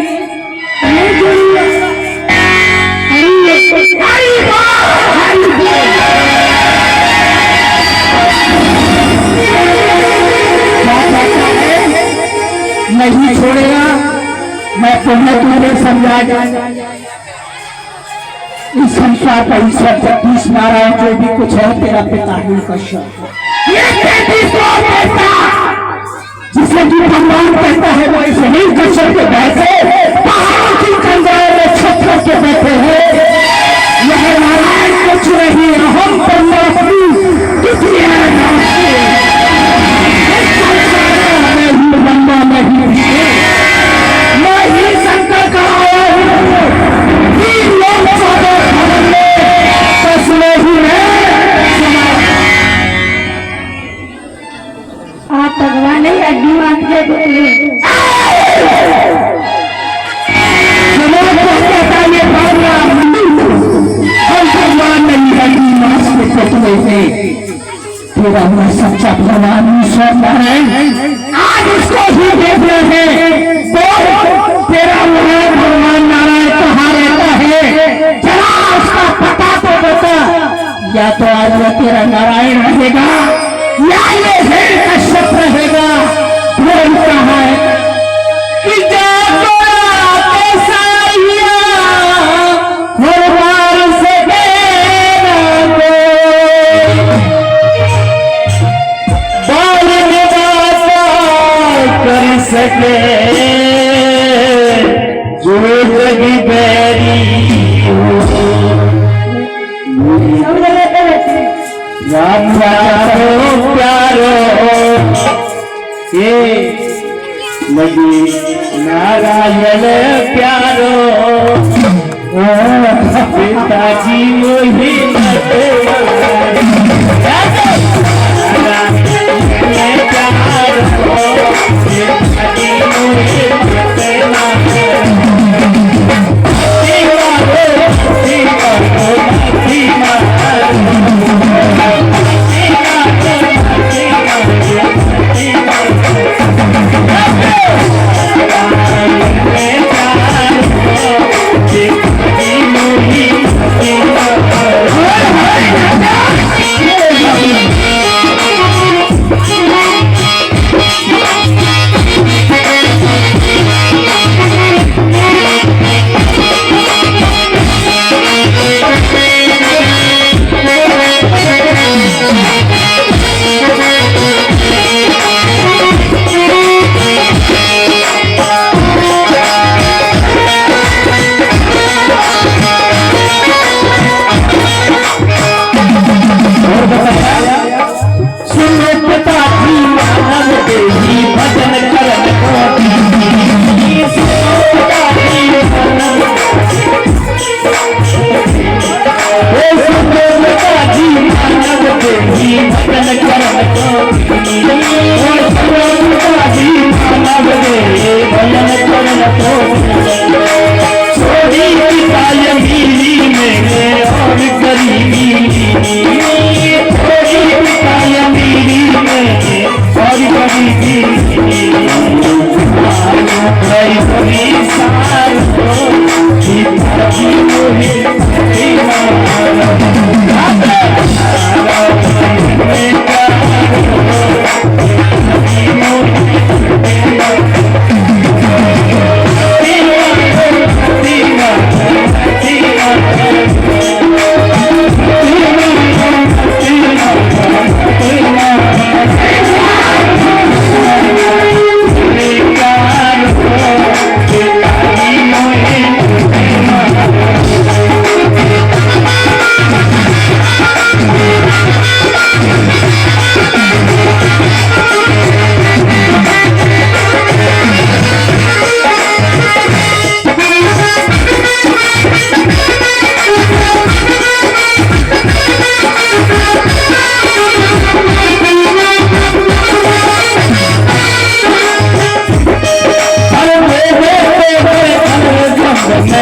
नहीं छोड़ेगा, मैं तुम्हें तुमने समझा इस संसार का ईश्वर जगदीश नारायण जो भी कुछ है तेरा पिता ही कश्यप, जिसे कि भगवान कहता है वो इस ही कश्यप के बैठे पहाड़ों की कंजाए में छत्र के बैठे हैं। यह नारायण कुछ नहीं, हम परमात्मा किसी ब्रह्मा में ही मैं ही शंकर का आया हूँ, तीन लोग भवन में बस में ही है। आप भगवान ही अड्डी बांध के ये भावना हम भगवान नहीं हड्डी मांस के पुतले थे, तेरा हुआ सच्चा भगवान ईश्वर नारायण आज उसको ही देख रहे हैं। तो तेरा हुआ भगवान नारायण कहाँ रहता है, जरा उसका पता तो बता, या तो आज वो तेरा नारायण रहेगा या ये हिरण्य कश्यप रहेगा। ढूंढ कहाँ है कि जाको आते साइया भगवान से देना बोलने बात कर सके जो लगी बैरी राम प्यारो प्यारो ये लगी नारायण प्यारो पिताजी मोही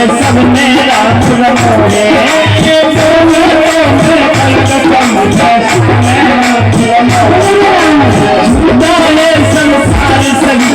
सब मेरा रमोरे संसार सभी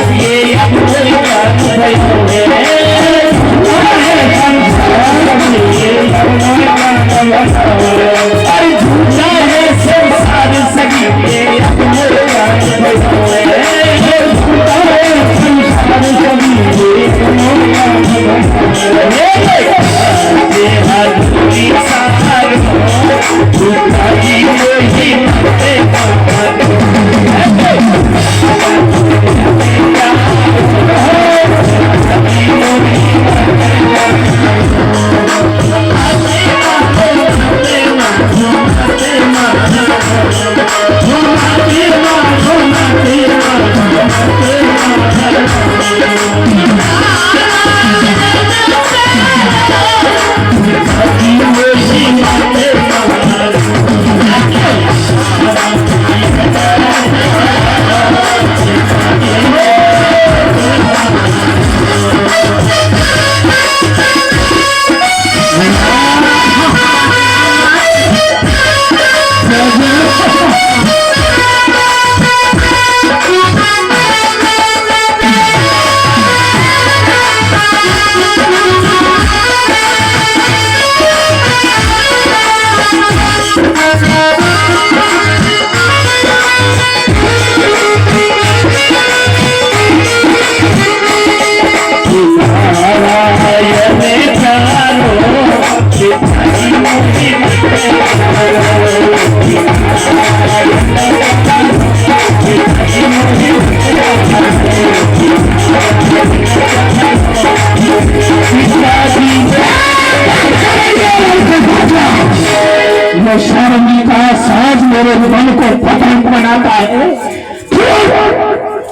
शर्मी का साज मेरे मन को पतंग बनाता है।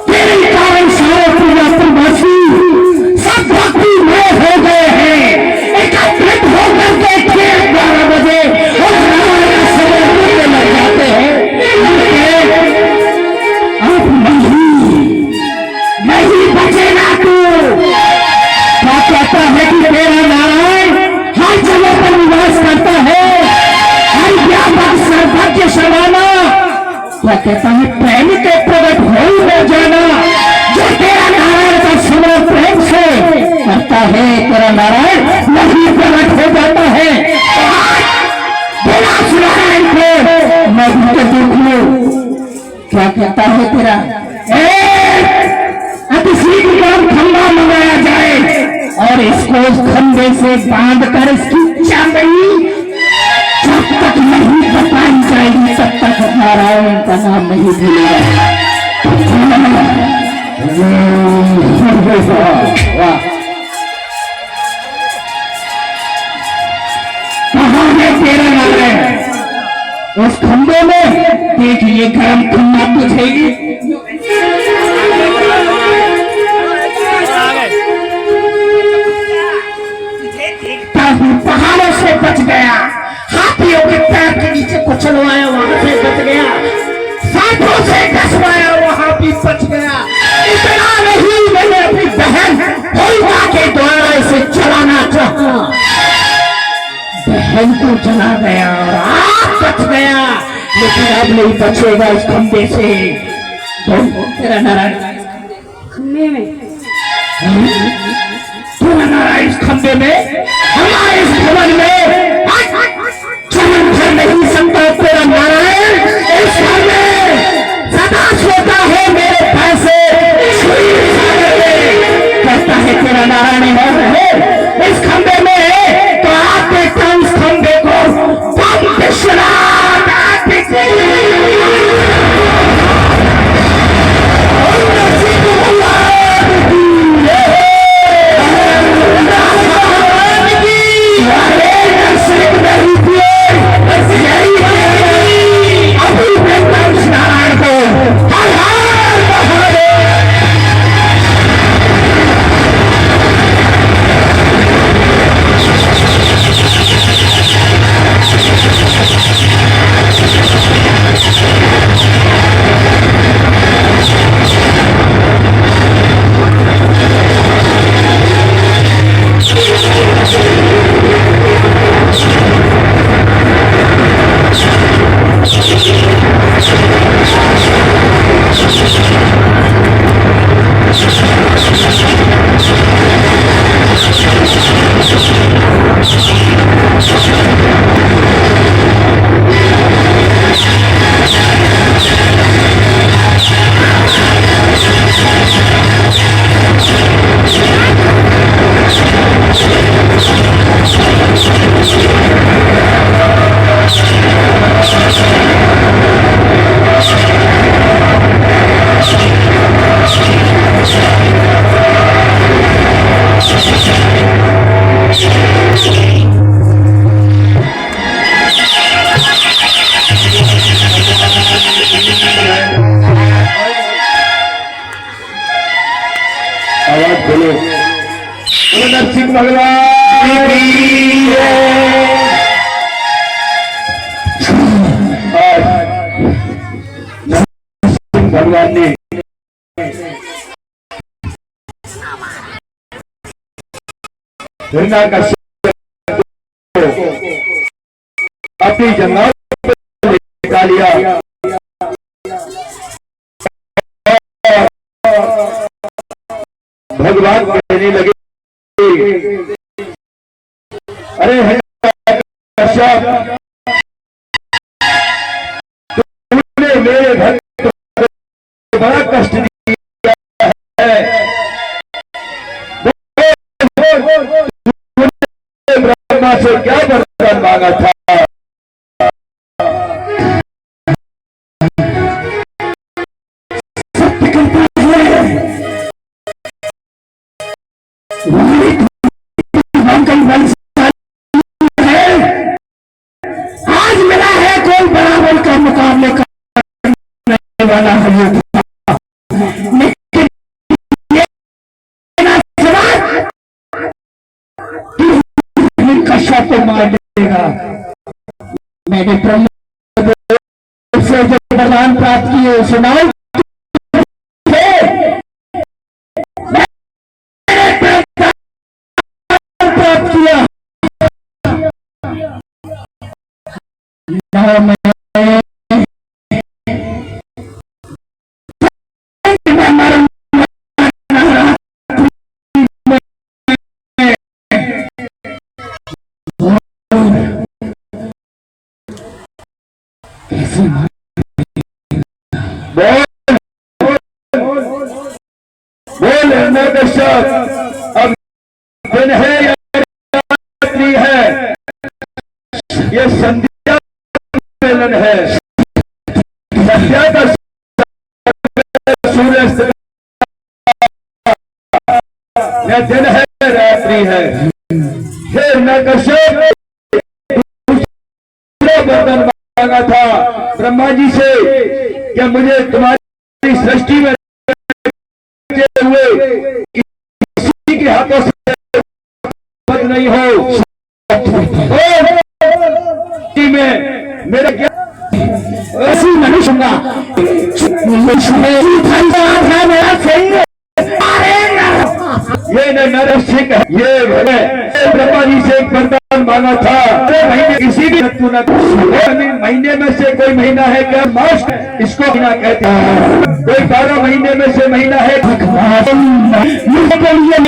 तेरे कारण सारे पूजासी सब भक्ति में हो गए हैं, एकत्रित होकर के 12 बजे और रामायण समय करने लग जाते हैं। अब नहीं बचेगा तू। क्या कहता है कि तेरा नारायण हर जगह पर निवास करता है, सौभाग्य समाना। क्या कहता है पहले के प्रकट हो जाना। जो तेरा नारायण का स्मरण प्रेम से करता है, तेरा नारायण नहीं प्रकट हो जाता है। बिना नारायण को मैं भी देख लूं। क्या कहता है तेरा अति शीघ्र खंभा मंगाया जाए और इसको खंभे से बांध कर इसकी चमड़ी जब तक नहीं बताई जाएगी तब तक नारायण का नाम नहीं भूलेगा। कहाँ है तेरा नारायण? उस खंभे में देखिए गर्म खंभा बुझेगी। पहाड़ों से बच गया, हाथियों के पैर के नीचे कुचलवाया, वहां से बच गया, सांपों से कसवाया, वहां भी बच गया। इतना नहीं, मैंने अपनी बहन होलिका के द्वारा इसे जलाना चाहा, बहन को जला गया और आप बच गया, लेकिन अब नहीं बचेगा इस खंभे से। तेरा नारायण खंभे में, तेरा नारायण इस खंभे में, हमारे इस भवन में चलन भर नहीं सकता। तेरा नारायण इस घर में सदा सोता है मेरे पैसे। कहता है तेरा नारायण है इस खंभे में, तो आप देखता इस खंभे को बम विश्वनाथ नरसिंह भगवान की जय। नरसिंह भगवान ने हिरण्यकश्यप को अपनी जंगल निकाल लिया। भगवान कहने लगे, अरे हिरण्यकश्यप, तूने मेरे भक्त को बड़ा कष्ट दिया है। ब्रह्मा से क्या वरदान मांगा था? आज मिला है कोई बराबर का मुकाबले करने वाला है, लेकिन कश्यप को मार देगा। मैंने ब्रह्म से जो वरदान प्राप्त किए सुनाओ। प्राप्त किया बोल हिरण्यकश्यप, अब दिन है या रात्रि है? ये संध्या मिलन है। संध्या का सूर्यास्त या दिन है रात्रि है। हे हिरण्यकश्यप, दूसरा वरदान मांगा था ब्रह्मा जी से कि मुझे तुम्हारी सृष्टि में हुए किसी के हाथों से बद नहीं हो। में मेरा क्या ऐसी नहीं सुनना। मेरा सही है। ये न नरसिंह है, ये भले ब्रह्मा जी से एक वरदान मांगा था। महीने किसी भी महीने में से कोई महीना है क्या? मास इसको महीना कहते हैं। कोई 12 महीने में से महीना है। मुझे लिए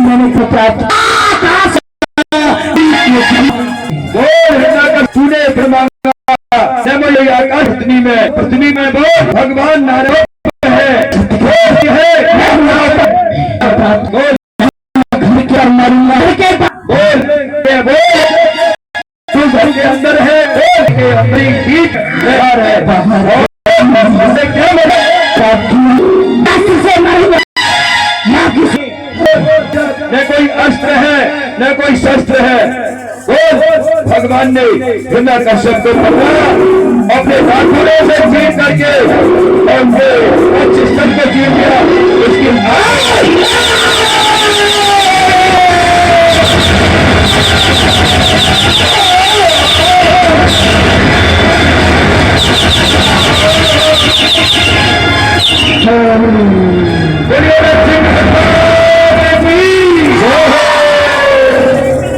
मैंने तो प्राप्त तूने फिर मांगा आकाश पृथ्वी में बोल भगवान नारायण है। बोल तू घर के अंदर है, अपनी बीच बाहर है। क्या न कोई अस्त्र है न कोई शस्त्र है। बोल भगवान ने हिरण्यकश्यप को पकड़ा, अपने दांतों से चीर करके और वो सिस्टम को चीर दिया। उसकी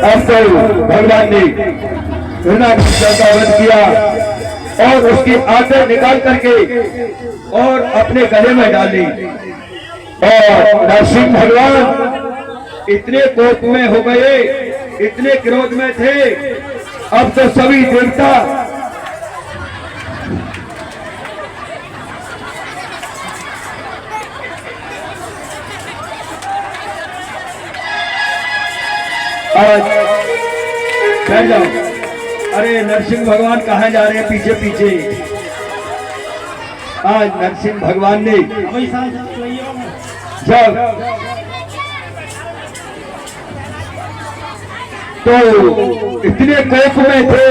अब तो भगवान ने हिरण्यकश्यप का वध किया और उसकी आंखें निकाल करके और अपने गले में डाली। और नरसिंह भगवान इतने कोप में हो गए, इतने क्रोध में थे। अब तो सभी देवता आज बैठ जाओ। अरे नरसिंह भगवान कहाँ जा रहे हैं? पीछे पीछे। आज नरसिंह भगवान ने जब तो इतने कोप में थे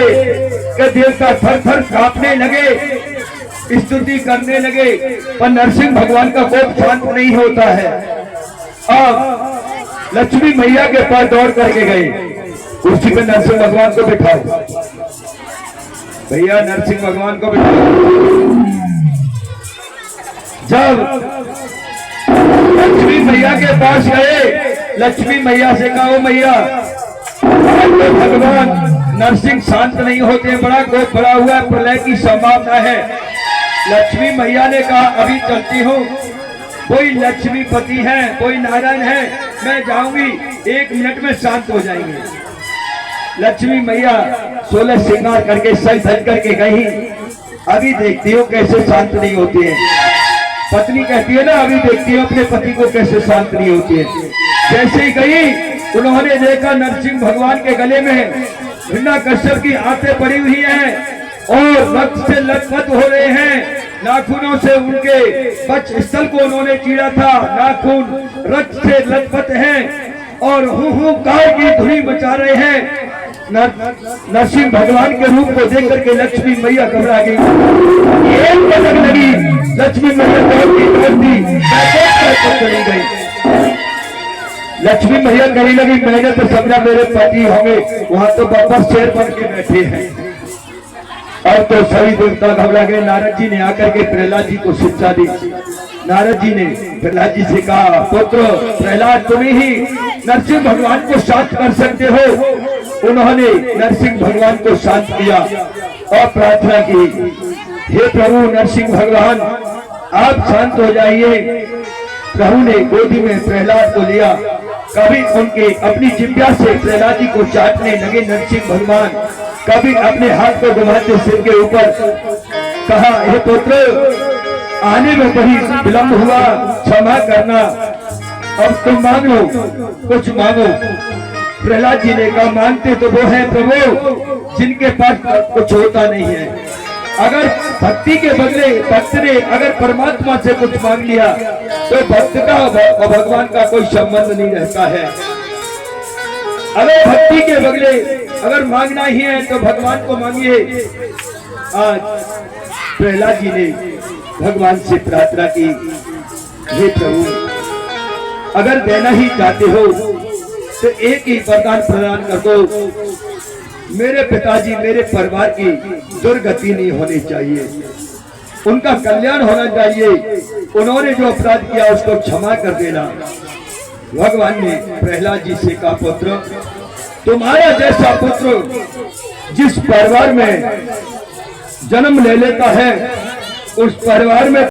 कि देवता थर थर कांपने लगे, स्तुति करने लगे, पर नरसिंह भगवान का कोप शांत नहीं होता है। आप लक्ष्मी मैया के पास दौड़ करके गए, कुर्सी पे नरसिंह भगवान को बिठाओ, भैया नरसिंह भगवान को बिठाओ। जब लक्ष्मी मैया के पास गए, लक्ष्मी मैया से कहा, मैया तो भगवान नरसिंह शांत नहीं होते, बड़ा कोप भरा हुआ है, प्रलय की संभावना है। लक्ष्मी मैया ने कहा, अभी चलती हूँ, कोई लक्ष्मीपति है, कोई नारायण है, मैं जाऊंगी, 1 मिनट में शांत हो जाएंगे। लक्ष्मी मैया 16 श्रृंगार करके सज धज करके गई, अभी देखती हूँ कैसे शांत नहीं होती है। पत्नी कहती है ना, अभी देखती हूँ अपने पति को कैसे शांत नहीं होती है। जैसे ही गई, उन्होंने देखा नरसिंह भगवान के गले में हिरण्यकश्यप की आंतें पड़ी हुई हैं और रक्त से लथपथ हो रहे हैं। नाखूनों से उनके वक्षस्थल को उन्होंने चीरा था, नाखून रक्त से लथपथ हैं और हूँ कार की धुनी मचा रहे हैं। नरसिंह भगवान के रूप को देख करके लक्ष्मी मैया घबरा गई। एक पलक लगी, लक्ष्मी मैया चली गई। लक्ष्मी मैया कहने लगी, मैंने तो समझा मेरे पति होंगे, वहां तो बाबा शेर बन के बैठे हैं। अब तो सभी देवता घबरा गए। नारद जी ने आकर के प्रहलाद जी को शिक्षा दी। नारद जी ने प्रहलाद जी से कहा, पुत्र प्रहलाद, तुम ही नरसिंह भगवान को शांत कर सकते हो। उन्होंने नरसिंह भगवान को शांत किया और प्रार्थना की, हे प्रभु नरसिंह भगवान, आप शांत हो जाइए। प्रभु ने गोदी में प्रहलाद को लिया, कभी उनके अपनी जिह्वा से प्रहलाद जी को चाटने लगे नरसिंह भगवान, कभी अपने हाथ को घुमाते सिर के ऊपर। कहा, हे पुत्र, आने में बड़ी विलंब हुआ, क्षमा करना, अब तुम मांग लो, कुछ मांगो। प्रहलाद जी ने कहा, मांगते तो वो है प्रभु जिनके पास कुछ होता नहीं है। अगर भक्ति के बदले भक्त ने अगर परमात्मा से कुछ मांग लिया तो भक्त का और भगवान का कोई संबंध नहीं रहता है। अगर भक्ति के बदले अगर मांगना ही है तो भगवान को मांगिए। आज प्रहलाद जी ने भगवान से प्रार्थना की, हे प्रभु, अगर देना ही चाहते हो तो एक ही वरदान प्रदान कर दो, मेरे पिताजी मेरे परिवार की दुर्गति नहीं होनी चाहिए, उनका कल्याण होना चाहिए, उन्होंने जो अपराध किया उसको क्षमा कर देना। भगवान ने प्रहलाद जी से कहा, पुत्र, तुम्हारा जैसा पुत्र जिस परिवार में जन्म ले लेता है उस परिवार में